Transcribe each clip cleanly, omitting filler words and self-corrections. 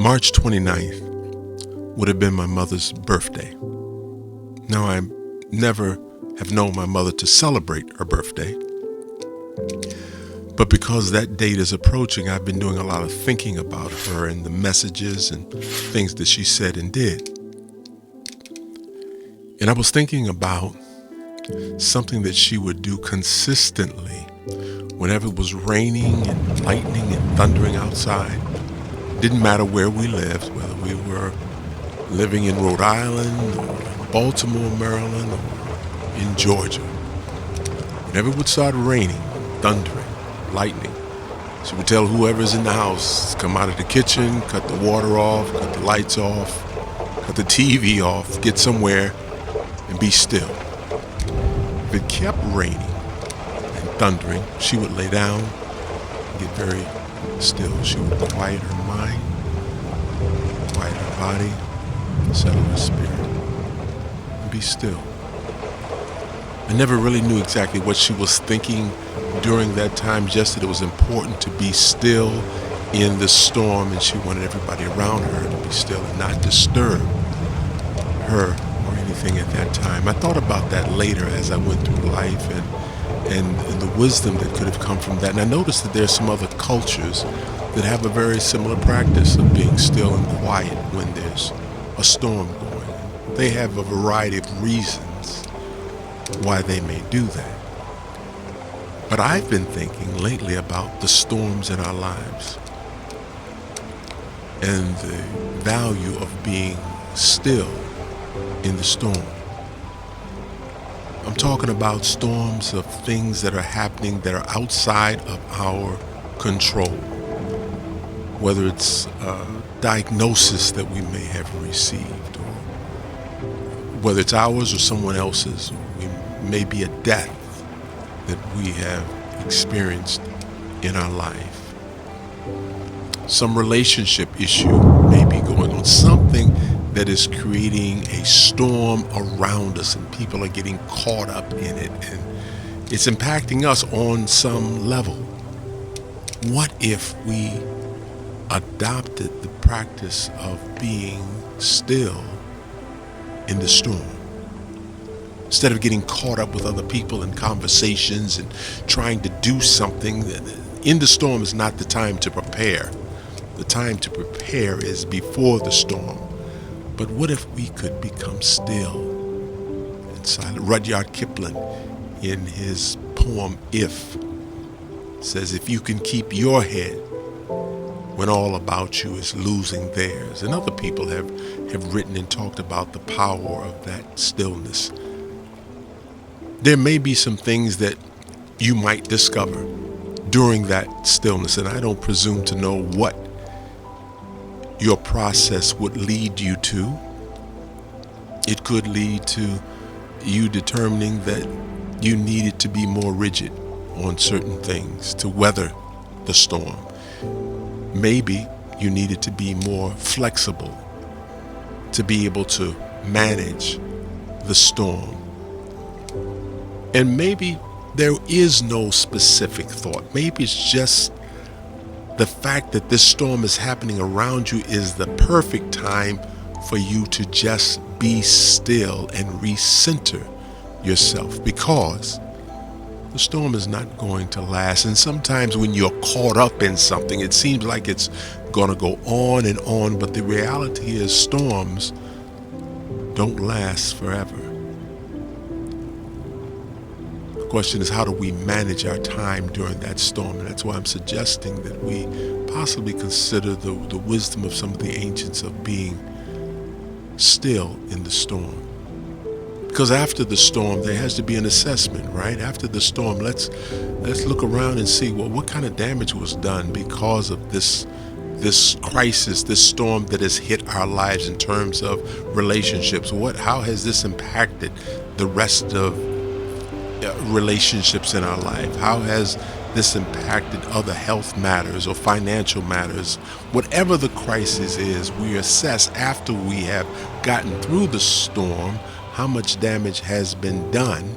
March 29th would have been my mother's birthday. Now, I never have known my mother to celebrate her birthday, but because that date is approaching, I've been doing a lot of thinking about her and the messages and things that she said and did. And I was thinking about something that she would do consistently whenever it was raining and lightning and thundering outside. Didn't matter where we lived, whether we were living in Rhode Island or in Baltimore, Maryland, or in Georgia. Whenever it would start raining, thundering, lightning, she would tell whoever's in the house, come out of the kitchen, cut the water off, cut the lights off, cut the TV off, get somewhere and be still. If it kept raining and thundering, she would lay down and get very still. She would quiet her mind, quiet her body, settle her spirit, and be still. I never really knew exactly what she was thinking during that time, just that it was important to be still in the storm, and she wanted everybody around her to be still and not disturb her or anything at that time. I thought about that later as I went through life and the wisdom that could have come from that. And I noticed that there's some other cultures that have a very similar practice of being still and quiet when there's a storm going. They have a variety of reasons why they may do that. But I've been thinking lately about the storms in our lives and the value of being still in the storm. I'm talking about storms of things that are happening that are outside of our control. Whether it's a diagnosis that we may have received, or whether it's ours or someone else's, or may be a death that we have experienced in our life. Some relationship issue may be going on, something that is creating a storm around us, and people are getting caught up in it, and it's impacting us on some level. What if we adopted the practice of being still in the storm? Instead of getting caught up with other people and conversations and trying to do something, in the storm is not the time to prepare. The time to prepare is before the storm. But what if we could become still and silent? Rudyard Kipling, in his poem If, says, if you can keep your head when all about you is losing theirs. And other people have written and talked about the power of that stillness. There may be some things that you might discover during that stillness, and I don't presume to know what your process would lead you to. It could lead to you determining that you needed to be more rigid on certain things to weather the storm. Maybe you needed to be more flexible to be able to manage the storm. And maybe there is no specific thought. Maybe it's just the fact that this storm is happening around you is the perfect time for you to just be still and recenter yourself, because the storm is not going to last. And sometimes when you're caught up in something, it seems like it's going to go on and on, but the reality is storms don't last forever. The question is, how do we manage our time during that storm? And that's why I'm suggesting that we possibly consider the wisdom of some of the ancients of being still in the storm. Because after the storm, there has to be an assessment, right? After the storm, let's look around and see, well, what kind of damage was done because of this crisis, this storm that has hit our lives in terms of relationships. How has this impacted the rest of relationships in our life? How has this impacted other health matters or financial matters? Whatever the crisis is, we assess after we have gotten through the storm how much damage has been done,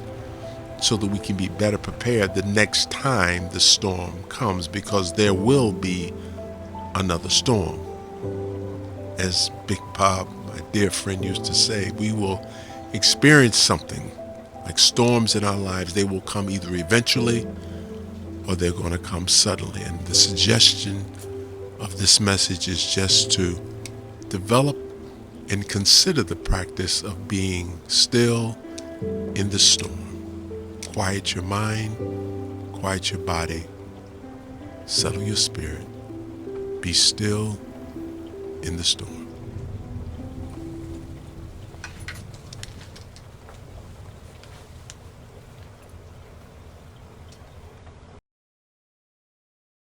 so that we can be better prepared the next time the storm comes, because there will be another storm. As Big Bob, my dear friend, used to say, we will experience something like storms in our lives. They will come either eventually or they're going to come suddenly. And the suggestion of this message is just to develop and consider the practice of being still in the storm. Quiet your mind, quiet your body, settle your spirit. Be still in the storm.